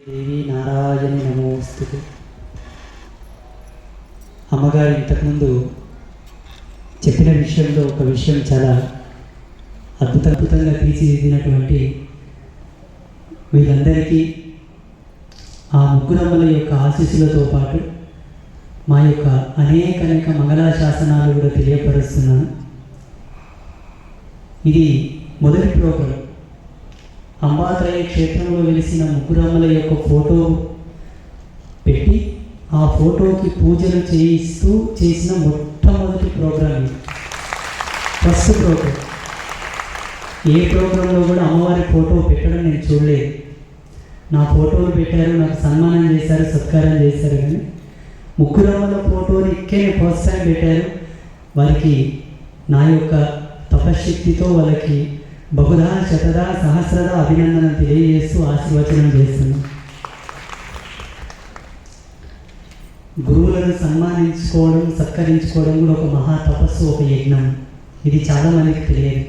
దేవి నారాయణి నమోస్తుతే. అమ్మగారు ఇంతకుముందు చెప్పిన విషయంలో ఒక విషయం చాలా అద్భుతంగా తీర్చిదిద్దినటువంటి వీళ్ళందరికీ ఆ ముగ్గురమ్మల యొక్క ఆశీస్సులతో పాటు మా యొక్క అనేక మంగళాశాసనాలు కూడా తెలియపరుస్తున్నాను. ఇది మొదటి ప్రోగ్రాం. అంబాత్రయ క్షేత్రంలో వెలిసిన ముగ్గురమ్మల యొక్క ఫోటో పెట్టి ఆ ఫోటోకి పూజలు చేయిస్తూ చేసిన మొట్టమొదటి ప్రోగ్రాం ఇది. First programme. ఏ ప్రోగ్రాంలో కూడా అమ్మవారి ఫోటో పెట్టడం నేను చూడలేదు. నా ఫోటోలు పెట్టారు, నాకు సన్మానం చేశారు, సత్కారం చేశారు, కానీ ముగ్గురమ్మల ఫోటోని ఇక్కడే ఫస్ట్ టైం పెట్టారు. వారికి నా యొక్క తపశక్తితో వాళ్ళకి బహుధా శతదా సహస్రదా అభినందన తెలియజేస్తూ ఆశీర్వచనం చేస్తున్నాను. గురువులను సన్మానించుకోవడం, సత్కరించుకోవడం కూడా ఒక మహా తపస్సు, ఒక యజ్ఞం. ఇది చాలామందికి తెలియదు.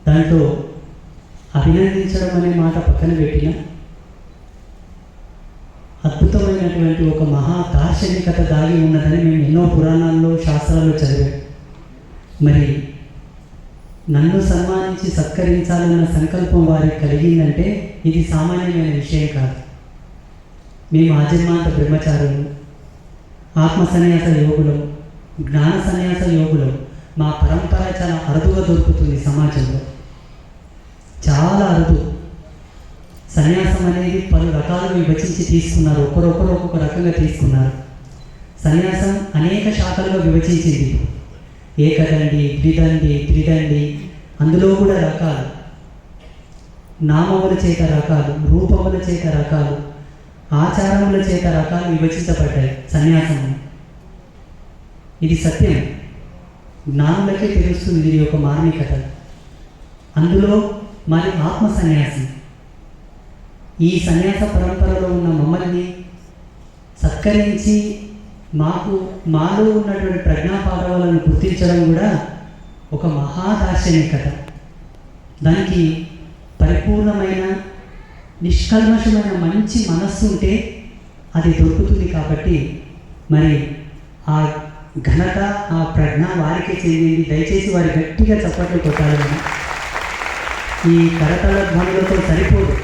దాంట్లో అభినందించడం అనే మాట పక్కన పెట్టిన అద్భుతమైనటువంటి ఒక మహా దార్శనికత దాగి ఉన్నదని మేము ఎన్నో పురాణాల్లో శాస్త్రాల్లో చదివాం. మరి నన్ను సన్మానించి సత్కరించాలన్న సంకల్పం వారికి కలిగిందంటే ఇది సామాన్యమైన విషయం కాదు. మేము ఆజన్మాంత బ్రహ్మచారులు, ఆత్మ సన్యాస యోగులం, జ్ఞాన సన్యాస యోగులం. మా పరంపర చాలా అరుదుగా దొరుకుతుంది సమాజంలో, చాలా అరుదు. సన్యాసం అనేది పలు రకాలుగా విభజించి తీసుకున్నారు. ఒకరొకరు ఒక్కొక్క రకంగా తీసుకున్నారు. సన్యాసం అనేక శాఖలుగా విభజించింది. ఏకదండి, ద్విదండి, త్రిదండి, అందులో కూడా రకాలు, నామముల చేత రకాలు, రూపముల చేత రకాలు, ఆచారముల చేత రకాలు విభజించబడ్డాయి సన్యాసం. ఇది సత్యం, జ్ఞానులకే తెలుస్తుంది ఇది ఒక మార్మికత. అందులో మరి ఆత్మ సన్యాసం. ఈ సన్యాస పరంపరలో ఉన్న మమ్మల్ని సత్కరించి మాలో ఉన్నటువంటి ప్రజ్ఞాపాఠవాలను గుర్తించడం కూడా ఒక మహాదార్శనికత. దానికి పరిపూర్ణమైన నిష్కల్మషమైన మంచి మనస్సు ఉంటే అది దొరుకుతుంది. కాబట్టి మరి ఆ ఘనత, ఆ ప్రజ్ఞ వారికే చెందింది. దయచేసి వారి గట్టిగా చప్పట్లు కొట్టాలని. ఈ కరతల ధ్వనులతో సరిపోదు.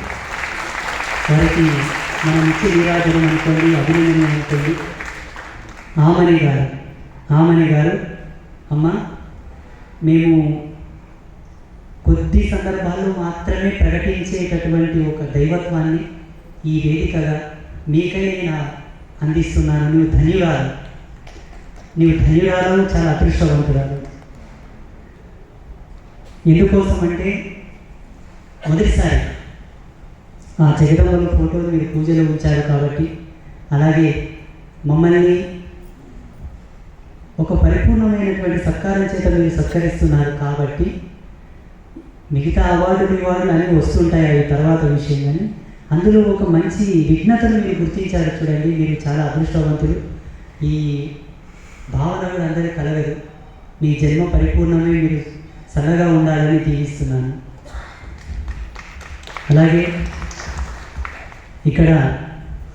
వారికి మనం ఇచ్చే నీరాజనం అనుకోండి, అభినందన అనుకోండి. ఆమని గారు అమ్మ, మేము కొద్ది సందర్భాల్లో మాత్రమే ప్రకటించేటటువంటి ఒక దైవత్వాన్ని ఈ వేదికగా మీకై నేను అందిస్తున్నాను. నువ్వు ధన్యురాలు, చాలా అదృష్టవంతురాలు. ఎందుకోసం అంటే మొదటిసారి ఆ జగదంబల ఫోటోలు మీరు పూజలో ఉంచారు కాబట్టి, అలాగే మమ్మల్ని ఒక పరిపూర్ణమైనటువంటి సత్కారం చేత మీరు సత్కరిస్తున్నారు కాబట్టి, మిగతా అవార్డులు అన్నీ వస్తుంటాయి, అవి తర్వాత విషయం. కానీ అందులో ఒక మంచి విఘ్నతను మీరు గుర్తించారు. చూడండి, మీరు చాలా అదృష్టవంతులు. ఈ భావన కూడా అందరికీ కలగదు. మీ జన్మ పరిపూర్ణమే, మీరు చల్లగా ఉండాలని దీవిస్తున్నాను. అలాగే ఇక్కడ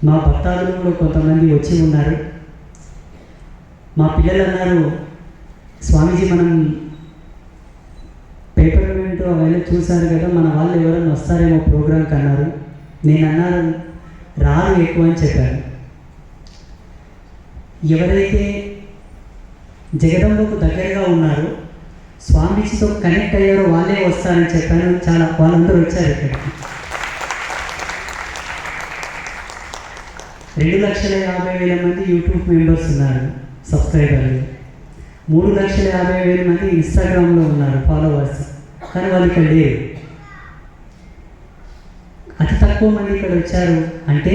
మా భక్తాదులు కూడా కొంతమంది వచ్చి ఉన్నారు. మా పిల్లలు అన్నారు, స్వామీజీ మనం పేపర్ ఈవెంట్ అవన్నీ చూశారు కదా, మన వాళ్ళు ఎవరైనా వస్తారేమో ప్రోగ్రాంకి అన్నారు. నేను అన్నాను రారు ఎక్కువ అని చెప్పాను. ఎవరైతే జగదంబకు దగ్గరగా ఉన్నారో, స్వామీజీతో కనెక్ట్ అయ్యారో వాళ్ళే వస్తారని చెప్పాను. చాలా వాళ్ళందరూ వచ్చారు. ఇక్కడికి 2,50,000 మంది యూట్యూబ్ మెంబర్స్ ఉన్నారు, సబ్స్క్రైబర్లు. 3,50,000 మంది ఇన్స్టాగ్రామ్లో ఉన్నారు ఫాలోవర్స్. కానీ వాళ్ళు ఇక్కడ లేరు. అతి తక్కువ మంది ఇక్కడ వచ్చారు అంటే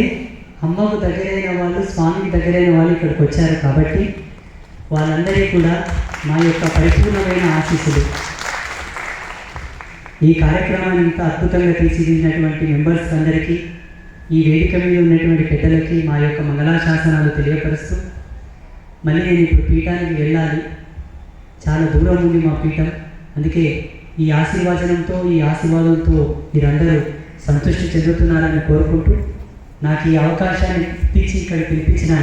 అమ్మకు దగ్గరైన వాళ్ళు, స్వామికి దగ్గరైన వాళ్ళు ఇక్కడికి వచ్చారు. కాబట్టి వాళ్ళందరికీ కూడా మా యొక్క పరిపూర్ణమైన ఆశీస్సులు. ఈ కార్యక్రమాన్ని ఇంత అద్భుతంగా తీర్చిదిద్దినటువంటి మెంబర్స్ అందరికీ, ఈ వేదిక మీద ఉన్నటువంటి పెద్దలకి మా యొక్క మంగళాశాసనాలు తెలియపరుస్తూ, మళ్ళీ నేను ఇప్పుడు పీఠానికి వెళ్ళాలి. చాలా దూరం ఉంది మా పీఠం. అందుకే ఈ ఆశీర్వాదంతో మీరందరూ సంతృష్టి చెందుతున్నారని కోరుకుంటూ నాకు ఈ అవకాశాన్ని ఇక్కడికి పిలిపించిన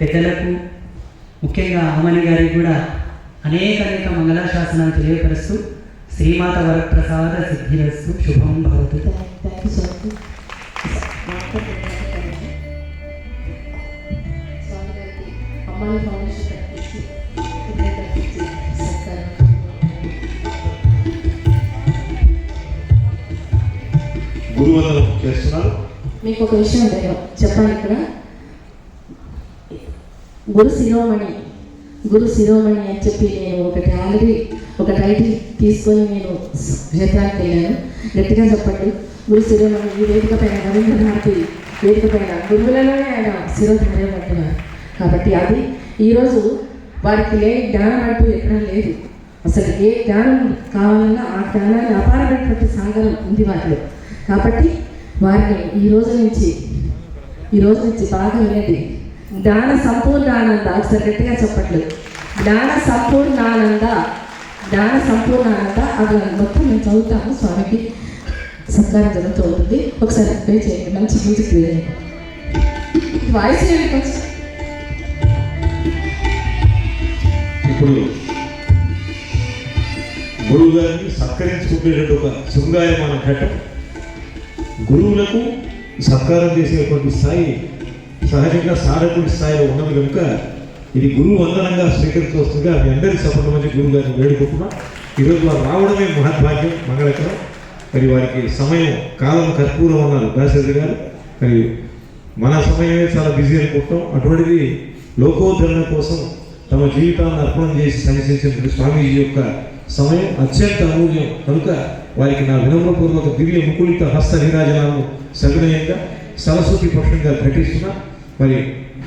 పెద్దలకు, ముఖ్యంగా అమ్మని గారికి కూడా అనేక మంగళాశాసనాలు తెలియపరుస్తూ శ్రీమాత వరప్రసాద సిద్ధిరస్తు శుభం భవతు. గురువందనం చేస్తున్నారు. మీకు ఒక విషయం చెప్పాలి. ఇక్కడ గురు శిరోమణి అని చెప్పి నేను ఆల్రెడీ ఒక టైటిల్ తీసుకొని నేను క్షేత్రానికి వెళ్ళాను. గట్టిగా చెప్పండి. గురు శిరోమణి ఈ వేదిక పైన రవీంద్రనాథ్ వేదిక పైన గురువులలోనే ఆయన శిరోధార్యం అంటున్నారు. కాబట్టి అది ఈరోజు వారికి లేని జ్ఞానం అంటూ ఎక్కడా లేదు. అసలు ఏ జ్ఞానం కావాలన్నా ఆ జ్ఞానాన్ని అపారమైనటువంటి సాగరం ఉంది వారిలో. కాబట్టి వారిని ఈ రోజు నుంచి బాగా వినండి. జ్ఞాన సంపూర్ణానంద, ఒకసారి గట్టిగా చెప్పట్లేదు. జ్ఞాన సంపూర్ణానంద అది మొత్తం మేము చదువుతాము. స్వామికి సత్కారం జరుగుతూ ఉంటుంది. ఒకసారి ప్లే చేయండి. మంచి మ్యూజిక్ ప్లే చేయండి. వాయిస్ చేయండి. ఇప్పుడు గురువు గారిని సత్కరించుకునేటువంటి ఒక శృంగాయమాన ఘట్టం. గురువులకు సత్కారం చేసేటువంటి స్థాయి సహజంగా సాధకుడి స్థాయిలో ఉన్నది కనుక ఇది గురువు వందనంగా స్వీకరించవస్తుందిగా మీ అందరికీ సపోర్ట్ మంచి గురువు గారిని వేడుకుంటున్నాం. ఈరోజు వారు రావడమే మహద్భాగ్యం, మంగళకరం. మరి వారికి సమయం కాలం కర్పూరం అన్నారు దాశరథి గారు. మరి మన సమయమే చాలా బిజీ అనుకుంటాం. అటువంటిది లోకోద్ధరణ కోసం తమ జీవితాన్ని అర్పణం చేసి సంచరించిన స్వామీజీ యొక్క సమయం అత్యంత అమూల్యం కనుక వారికి నా వినమ్రపూర్వక దివ్య ముకుళిత హస్త నీరాజనాలను సవినయంగా సరస్వతి పక్షంగా ప్రకటిస్తున్నా. మరి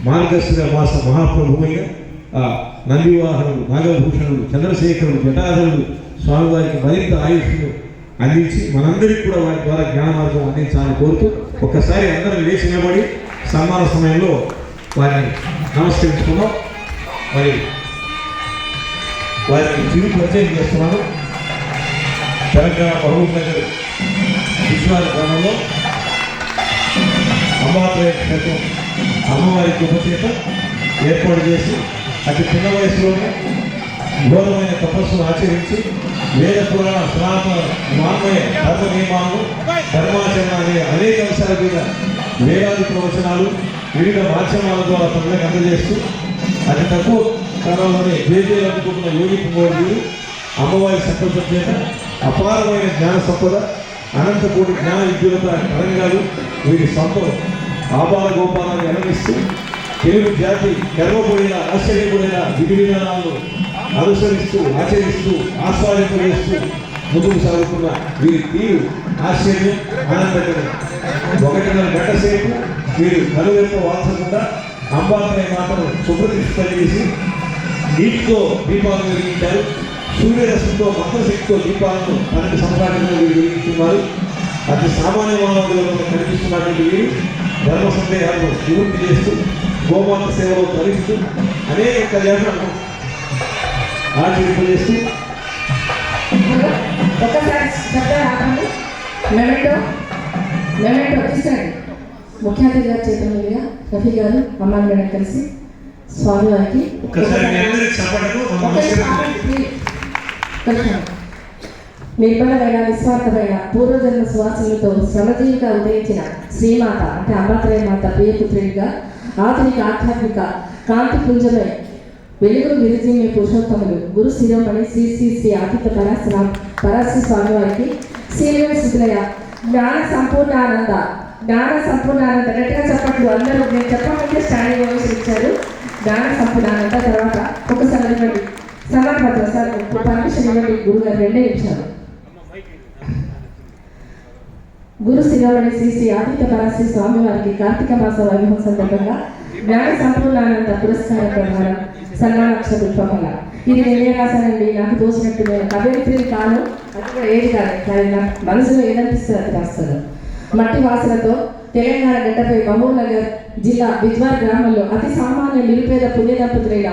మార్గశిర మాస మహాప్రభువైన ఆ నందివాహనుడు, నాగభూషణుడు, చంద్రశేఖరుడు, జటాధరుడు స్వామివారికి మరింత ఆయుష్ను అందించి మనందరికీ కూడా వారి ద్వారా జ్ఞాన మార్గం అందించాలని కోరుతూ ఒక్కసారి అందరం లేచి నిలబడి సన్మాన సమయంలో వారిని నమస్కరించుకున్నాం. మరి వారికి తిరిగి పరిచయం చేస్తున్నాను. తెలంగాణ మహబూబ్ నగర్ విశ్వాల గ్రామంలో అంబాత్రయ క్షేత్రం అమ్మవారి కృపచేత ఏర్పాటు చేసి అతి చిన్న వయసులోనే ఘోరమైన తపస్సును ఆచరించి వేద పురాణ సనాతన మాన్మయ ధర్మ నియమాలను ధర్మాచరణ అనే అనేక అంశాల మీద వేలాది ప్రవచనాలు వివిధ మాధ్యమాల ద్వారా ప్రజలకు అందజేస్తూ అతి తక్కువ కాలంలోనే జేజేలు అందుకుంటున్న యోగి కుమారుడు అమ్మవారి సంకల్పం చేత అపారమైన జ్ఞాన సంపద, అనంతకోటి జ్ఞాన విద్యులత తరంగాలు వీరి సంపద ఆపాల గోపాలను వెనగిస్తూ తెలుగు జాతి గర్వపడిన ఆశ్చర్యపడిన విధి విధానాలను అనుసరిస్తూ ఆచరిస్తూ ఆస్వాదింపజేస్తూ ముందుకు సాగుతున్న వీరి తీరు ఆశ్చర్యం ఆనందకరం. 1.5 గంట సేపు వీరు కలువెంప వాల్చకుండా అంబాత్రయ మాటను శుభ్రతిష్ట చేసి నీటితో దీపాలను వెలిగించారు. సూర్యరశ్మితో మంత్రశక్తితో దీపాలను తనకు సంపాదనలో వీరు వెలిగిస్తున్నారు. అతి సామాన్య మానవులలో కనిపిస్తున్నటువంటి వీరు ధర్మ సందేహాలను నివృత్తి చేస్తూ గోమాత సేవలో తరిస్తూ అనేక కళ్యాణాలను ఆచరింపజేస్తూ ముఖ్య అతిథి గారు చేతుల మీదుగా రఫీ గారు అమ్మాయి మేడం కలిసి స్వామివారికి నిర్మలమైన నిస్వార్థమైన పూర్వజన్మ సువాసనలతో శ్రమజీవిగా ఉదయించిన శ్రీమాత అంటే అంబాత్రయ మాత ప్రియపుత్రుడిగా ఆధునిక ఆధ్యాత్మిక కాంతి పుంజమై వెలుగురు విరజిమ్మే పురుషోత్తములు గురు శిరోమణి శ్రీ శ్రీ శ్రీ ఆదిత్య పరాశ్రీ స్వామి వారికి సీనియర్ శుద్ధులయ జ్ఞాన సంపూర్ణానంద గట్టిగా చెప్పట్లు అందరూ నేను చెప్పమంటే స్టాండింగ్ ఓవేషన్ ఇచ్చారు. జ్ఞాన సంపూర్ణానంద తర్వాత ఒకసారి ఇవ్వండి సమానపత్ర సార్ పర్మిషన్ ఇవ్వండి గురుగారు 2 నిమిషాలు. గురు శిరోమణి శ్రీ శ్రీ ఆదిత్య పరాశ్రీ స్వామి వారికి కార్తీక మాస వైభవం సందర్భంగా జ్ఞాన సంపూర్ణానంద పురస్కార ప్రధానం సన్మానాక్ష పుష్పమల. ఇది నేనే రాశానండి, నాకు తోచినట్టు నేను కవిత్రిని కాను, అది కూడా ఏది కాదు, కానీ నాకు మనసులో ఏదనిపిస్తే అది రాస్తాను. మట్టి వాసనతో తెలంగాణ గడ్డపై మహబూబ్ నగర్ జిల్లా బిజ్వార్ గ్రామంలో అతి సామాన్య నిరుపేద పుణ్య దంపతులైన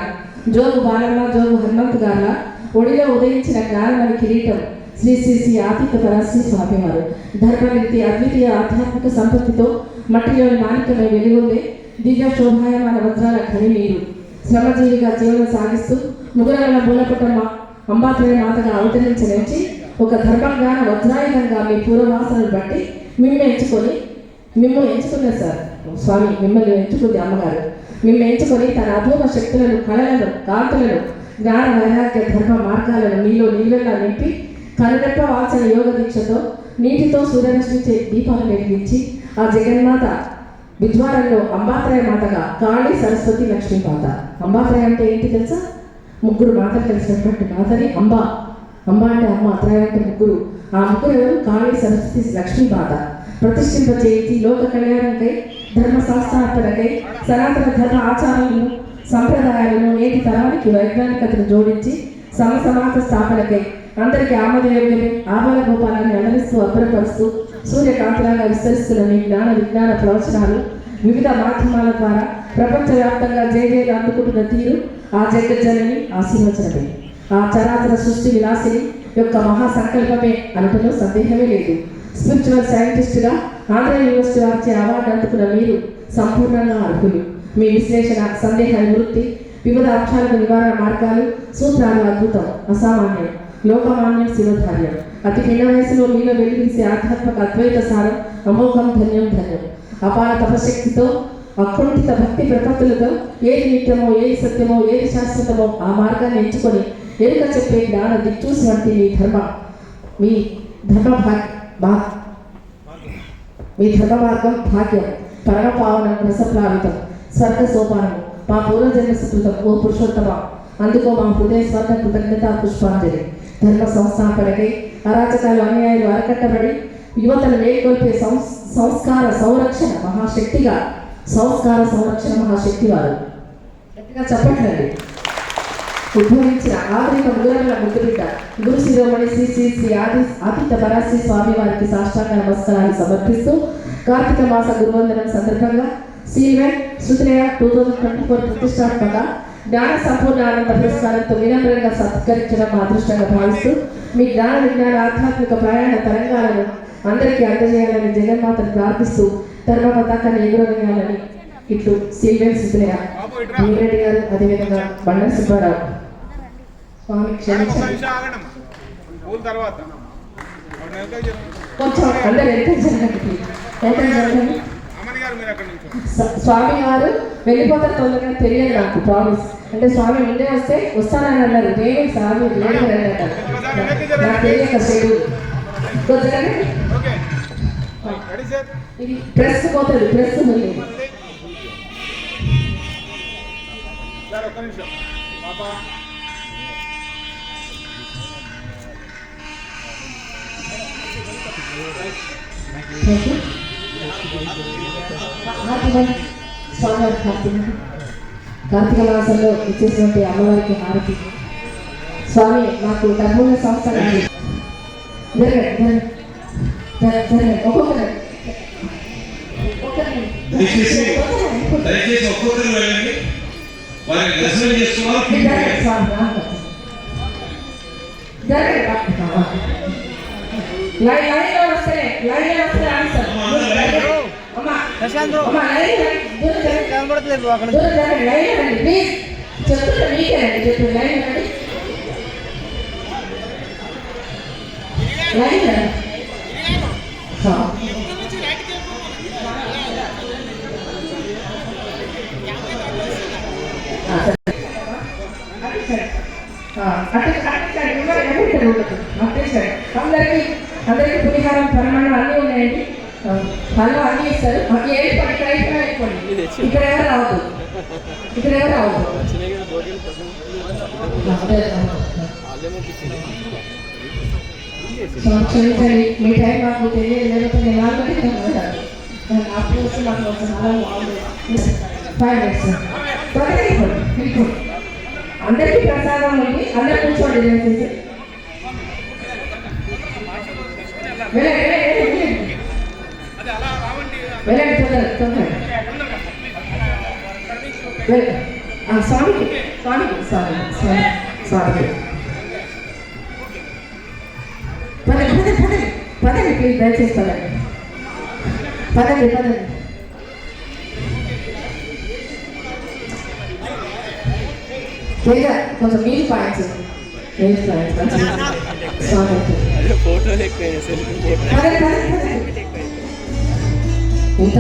జోగు బాలమ్మ జోగు హనుమంత్ గార్ల ఒడిలో ఉదయించిన జ్ఞానమని కిరీటం శ్రీ శ్రీ శ్రీ ఆతిథ్య పరాశ్రీ స్వామివారు ధర్మనిధి అద్వితీయ ఆధ్యాత్మిక సంపత్తితో మట్టిలోని మాణిక్యమై వెలుగొందే దివ్య శోభాయమాన వజ్రాల ఖని మీరు శ్రమజీవిగా జీవనం సాగిస్తూ ముగురగల మూలపుటమ్మ అంబాత్రయ మాతగా అవతరించనించి ఒక ధర్మంగాన వజ్రాయుధంగా మీ పూర్వవాసనలు బట్టి మిమ్మల్ని ఎంచుకున్నారు సార్ స్వామి. మిమ్మల్ని ఎంచుకుంది అమ్మగారు. మిమ్మల్ని ఎంచుకొని తన అపూర్వ శక్తులను, కళలను, కాంతులను, జ్ఞాన వైరాగ్య ధర్మ మార్గాలను మీలో నీళ్ళలా నింపి కనురెప్ప వాచన యోగ దీక్షతో నీటితో సూర్యరశ్మించే దీపాలు వెలిగించి ఆ జగన్మాత విద్వారంలో అంబాత్రయ మాతగా కాళీ, సరస్వతి, లక్ష్మీమాత. అంబాత్రయ అంటే ఏంటి తెలుసా? ముగ్గురు మాతలు కలిసినటువంటి మాతని అంబా. అంబ అంటే అమ్మ, అత్రాయ అంటే ముగ్గురు. ఆ ముగ్గురు ఎవరు? కాళీ, సరస్వతి, లక్ష్మీమాత. ప్రతిష్ఠింప చేయించి లోక కళ్యాణంకై, ధర్మ సంస్థాపనకై, సనాతన ధర్మ ఆచారాలను, సంప్రదాయాలను నేటి తరానికి వైజ్ఞానికతను జోడించి సమాజ స్థాపనకై అందరికీ ఆమోదయోగ్యమే ఆబాల గోపాలాన్ని అలరిస్తూ అబ్బరపరుస్తూ సూర్యకాంతిలాగా విస్తరిస్తున్న మీ జ్ఞాన విజ్ఞాన ప్రవచనాలు వివిధ మాధ్యమాల ద్వారా ప్రపంచవ్యాప్తంగా జయజయలు అందుకుంటున్న తీరు ఆ జగజ్జనని ఆశీర్వచనమే. ఆ చరాచర సృష్టి విలాసిని యొక్క మహాసంకల్పమే అనటంలో సందేహమే లేదు. స్పిరిచువల్ సైంటిస్టుగా ఆంధ్ర యూనివర్సిటీ వారిచే అవార్డు అందుకున్న మీరు సంపూర్ణంగా అర్హులు. మీ విశ్లేషణ, సందేహ నివృత్తి, వివిధ అంశాలకు నివారణ మార్గాలు, సూత్రాలు అద్భుతం, అసామాన్యం, లోకమాన్యం, శిరోధార్యం. అతి పిన్న వయసులో మీలో వెలిగించే ఆధ్యాత్మిక అద్వైత సారం అమోఘం, ధన్యం ధన్యం. అపార తపశక్తితో, అకుంఠిత భక్తి ప్రపత్తులతో ఏది నిత్యమో, ఏది సత్యమో, ఏది శాశ్వతమో ఆ మార్గాన్ని ఎంచుకొని ఎరుక చెప్పే జ్ఞాన దిక్చూసి వంటి మీ ధర్మ మార్గం భాగ్యం, పరమపావనం, రసప్లావితం, స్వర్గ సోపానము, మా పూర్వజన్మ సుకృతం. ఓ పురుషోత్తమ, అందుకో మా హృదయ స్వర్గ కృతజ్ఞత పుష్పాంజలి. ధర్మ సంస్థాపనకై అరాచకాలు, అన్యాయాలు అరకట్టబడి యువతను మేల్కొల్పే సంస్కార సంరక్షణ మహాశక్తి వారు. గట్టిగా చెప్పట్లేదు. ఉద్భవించిన ఆధునిక ముగురగల ముద్దుబిడ్డ గురు శిరోమణి శ్రీ శ్రీ శ్రీ ఆతిథ్య పరాశ్రీ స్వామి వారికి సాష్టాంగ నమస్కారాలు సమర్పిస్తూ కార్తీక మాస గురువందనం సందర్భంగా సీవెన్ శృతిలయ 2024 ప్రతిష్టాత్మక జ్ఞాన సంపూర్ణ ఆనంద పురస్కారంతో వినమ్రంగా సత్కరించడం మా అదృష్టంగా భావిస్తూ మీ జ్ఞాన విజ్ఞాన ఆధ్యాత్మిక ప్రయాణ తరంగాలను అందరికీ అందజేయాలని జగన్మాతను ప్రార్థిస్తూ ధర్మ పతాకాన్ని ఎగురవేయాలని ఇట్లు సీవెన్ శృతిలయ రెడ్డి గారు, అదేవిధంగా బండ సుబ్బారావు. స్వామి క్షమించండి. కొంచెం అందరు ఎంత జరగండి. స్వామి గారు వెళ్ళిపోతారు తొందరగా తెలియదు నాకు, ప్రామిస్. అంటే స్వామి ముందే వస్తానని అన్నారు. నేను స్వామి లేదు అన్నారు. నాకు తెలియక షెడ్యూల్ ఇది ప్రెస్ పోతుంది. ప్రెస్ ఉంది. కార్తీక మాసంలో ఇచ్చేసినటువంటి అమ్మవారికి హారతి. స్వామి మాకు డబ్బుల సంస్థ దయచేసి ఒక్కొక్కరు వెళ్ళండి. వారికి దర్శనం చేసుకోవాలి. అందరికీ పులిహారం, పరమాణం అన్నీ ఉన్నాయండి. హలో అన్నీ ఇస్తారు. మాకు ఏది అయిపోండి. ఇక్కడ ఎవరు రావద్దు. క్షమించండి, మీ టైం మాకు తెలియదు. లేకపోతే నేను ఆల్రెడీ అప్పుడు వస్తే మాకు 5 minutes త్వరగా అయిపోండి. అందరికీ ప్రసాదం ఉంది. అందరు కూర్చోండి. దయచేసి వెళ్ళండి తొందరగా. స్వామికి ప్లీజ్ దయచేసి పదండి పదండి పదండి. లేదా కొంచెం మీది పాయింట్స్ ఎంత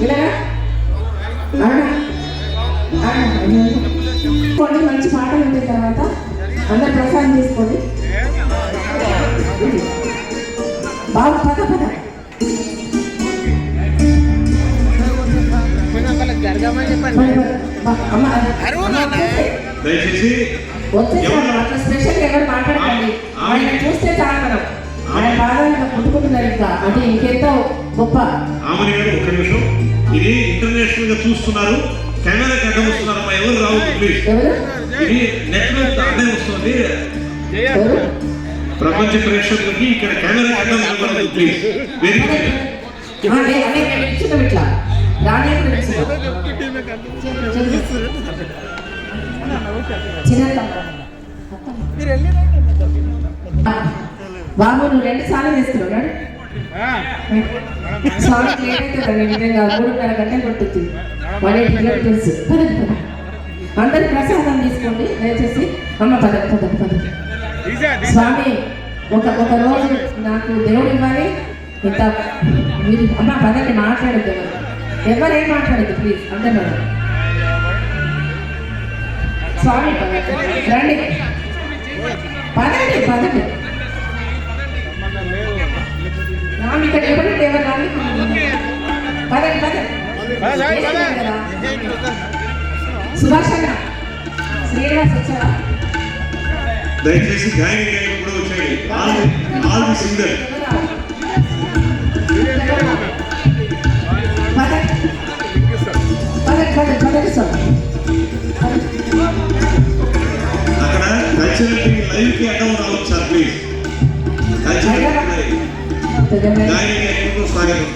ఇలాగా కొన్ని మంచి పాటలు ఉండే తర్వాత అందరు ప్రసాదం తీసుకోండి. బాబు పద పద దయచేసి అట్లా స్పెషల్ ఎవరు మాట్లాడకండి. ఆయన చూస్తే చాలు మనం ఆయన బాగా కొట్టుకుంటున్నారు. ఇంకా అంటే ఇంకెంతో గొప్ప. ఆమె ఒక్క నిమిషం, ఇది ఇంటర్నేషనల్ గా చూస్తున్నారు, కెమెరాకి అడ్డం వస్తున్నారు. అమ్మా ఎవరు రావద్దు ప్లీజ్. ఇది నెట్ లో అడ్డం వస్తుంది. ప్రపంచ ప్రేక్షకులకి ఇక్కడ కెమెరా అడ్డం ఇవ్వలేదు ప్లీజ్. ఇట్లా రానే బాబు నువ్వు 2 సార్లు చేస్తున్నావు. స్వామి లేదైతే విధంగా 3:30 గంటలు కొట్టుద్ది. వాడే తెలుసు. అందరు ప్రసాదం తీసుకోండి దయచేసి. అమ్మ పద పద పద. స్వామి ఒక రోజు నాకు దేవుడు ఇవ్వాలి. ఇంత మీరు అమ్మ పదండి, మాట్లాడద్దు ఎవరేం మాట్లాడద్దు ప్లీజ్. అందరూ స్వామి రండి పదండి పదండి. ఇక్కడ ఎవరంటే ఎవరు రాలి పదండి పదండి. సుభాష్ అన్న శ్రీనివాస్ వచ్చారా? దయచేసి గాయని కూడా వచ్చాయి. ఆల్ ది సింగర్ అక్కడ కల్చరల్ లైవ్ కి అడ్డం రావచ్చు సార్ ప్లీజ్. కల్చరల్ గాయని స్వాగతం.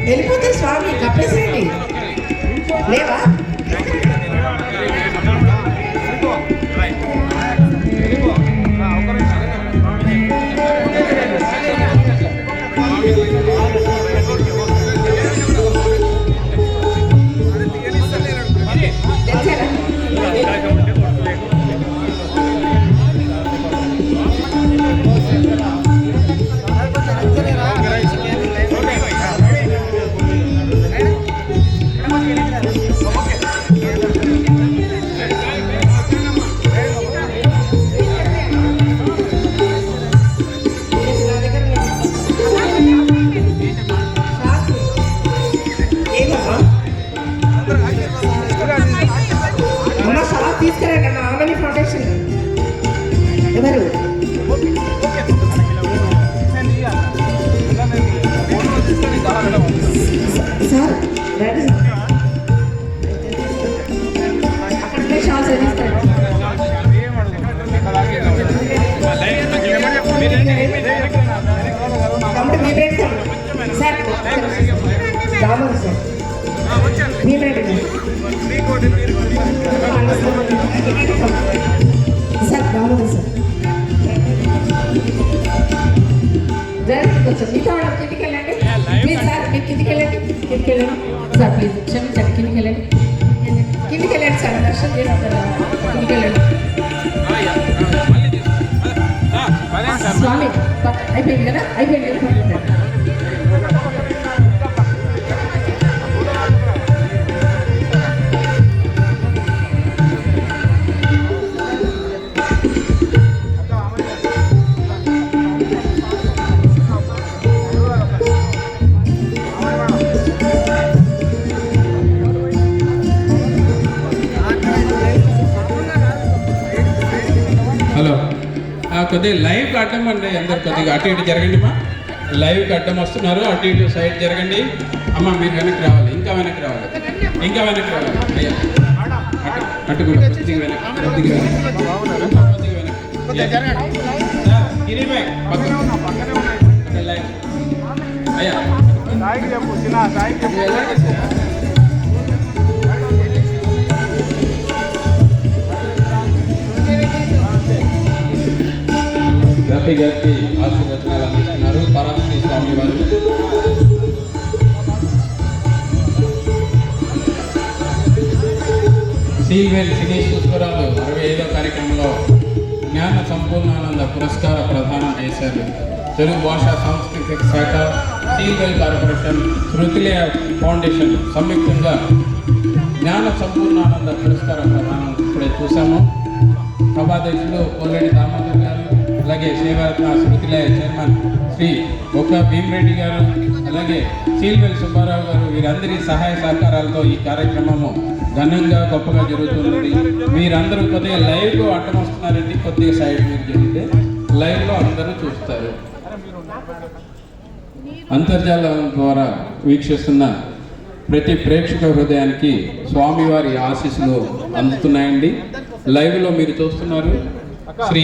వెళ్ళిపోతే స్వామి కప్పేసేయండి. లేవా తీసుకురండి అమ్మా. ఆమెని ప్రొటెక్షన్ ఎవరు సార్ రెడీ అక్కడే షాల్స్ వేస్తారు. సార్ దామోదర్ సార్ మీ రేటు సార్ దామోదర్ సార్ కొంచెం మిగతా వాళ్ళకి కిందికి వెళ్ళండి ప్లీజ్. సార్ మీరు కిందికి వెళ్ళండి, కిందికి వెళ్ళండి సార్ ప్లీజ్. క్షమించండి, కిందికి వెళ్ళండి, కిందికి వెళ్ళండి సార్. దర్శనం చేస్తారు, కిందికి వెళ్ళండి. స్వామి అయిపోయింది కదా, అయిపోయింది. కొద్దిగా లైవ్ అడ్డం అండి, అందరు కొద్దిగా అటు ఇటు జరగండి మా. లైవ్ అడ్డం వస్తున్నారు, అటు ఇటు సైడ్ జరగండి. అమ్మ మీరు వెనక్కి రావాలి, ఇంకా వెనక్కి రావాలి, ఇంకా వెనక్కి రావాలి. అయ్యా అటు కూడా కొద్దిగా వెనక్కి, కొద్దిగా వెనక్కి, కొద్దిగా వెనక్కి. గిరిబాయ్ పక్కన లైవ్. అయ్యా రఫీ గారికి ఆశీర్వచనాలు అందిస్తున్నారు పరాశ్రీ స్వామి వారు. సీల్వేల్ సినీశ్వరరావు 65వ కార్యక్రమంలో జ్ఞాన సంపూర్ణానంద పురస్కార ప్రదానం చేశారు. తెలుగు భాషా సాంస్కృతిక శాఖ, సీల్వేల్ కార్పొరేషన్, శృతిలయ ఫౌండేషన్ సంయుక్తంగా జ్ఞాన సంపూర్ణానంద పురస్కార ప్రదానం ఇప్పుడే చూసాము. సభాధ్యక్షులు కొల్లెడి దామోదర్ గారు, అలాగే సేవారత్న శృతిలయ చైర్మన్ శ్రీ బొక్క భీమరెడ్డి గారు, అలాగే సీల్వేల్ సుబ్బారావు గారు, వీరందరి సహాయ సహకారాలతో ఈ కార్యక్రమము ఘనంగా గొప్పగా జరుగుతున్నది. మీరందరూ కొద్దిగా లైవ్లో అడ్డం వస్తున్నారండి, కొద్దిగా సైడ్ మీరు జరిగితే లైవ్లో అందరూ చూస్తారు. అంతర్జాలం ద్వారా వీక్షిస్తున్న ప్రతి ప్రేక్షక హృదయానికి స్వామివారి ఆశీస్సులు అందుతున్నాయండి. లైవ్లో మీరు చూస్తున్నారు శ్రీ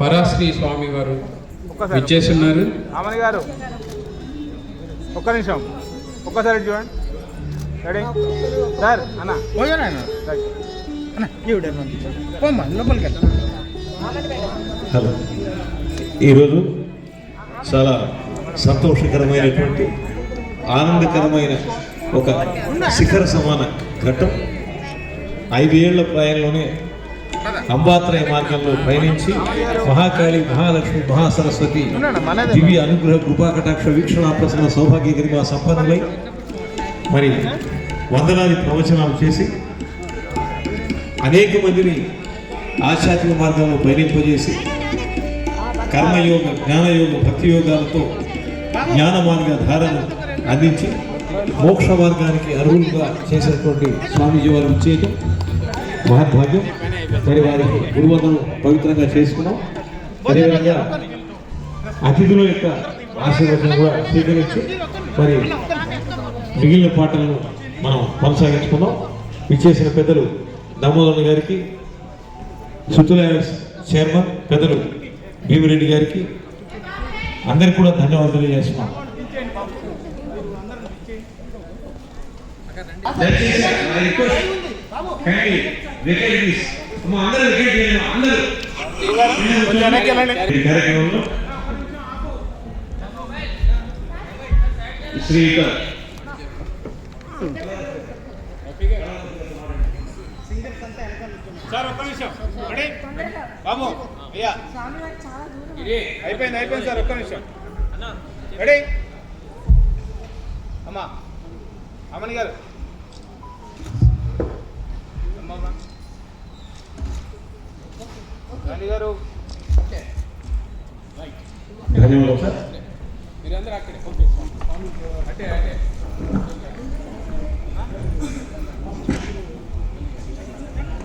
పరాశ్రీ స్వామి వారు విచ్చేస్తున్నారు. అమని గారు ఒక్క నిమిషం, ఒక్కసారి చూడండి. రెడీ సార్ అన్న హలో, ఈరోజు చాలా సంతోషకరమైనటువంటి ఆనందకరమైన ఒక శిఖర సమాన ఘట్టం. 5 ఏళ్ల ప్రాయంలోనే అంబాత్రయ మార్గంలో పయనించి మహాకాళి, మహాలక్ష్మి, మహాసరస్వతి దివ్య అనుగ్రహ కృపాకటాక్ష వీక్షణాప్రసన్న సౌభాగ్య గరిమా సంపన్నులై మరి వందలాది ప్రవచనాలు చేసి అనేక మందిని ఆధ్యాత్మిక మార్గంలో పయనింపజేసి కర్మయోగ, జ్ఞానయోగ, భక్తి యోగాలతో జ్ఞాన మార్గ ధారను అందించి మోక్ష మార్గానికి అర్హులుగా చేసినటువంటి స్వామీజీ వారు ఇచ్చేయటం మహద్భాగ్యం. మరి వారికి గురువందనం పవిత్రంగా చేసుకున్నాం. అదేవిధంగా అతిథుల యొక్క ఆశీర్వచనం కూడా స్వీకరించి మరి మిగిలిన పాటలను మనం కొనసాగించుకున్నాం. ఇచ్చేసిన పెద్దలు దామోదర్ గారికి, శృతిలయ చైర్మన్ పెద్దలు భీమిరెడ్డి గారికి అందరికీ కూడా ధన్యవాదాలు తెలియజేస్తున్నాం. కార్యక్రమంలో శ్రీయుత సార్ ఒక్క నిమిషం బాబు అయ్యా అయిపోయింది సార్, ఒక్క నిమిషం. రెడీ అమ్మా అమ్మని గారు రాణి గారు ధన్యవాదాలు సార్. మీరందరూ అక్కడే ఓకే. అంటే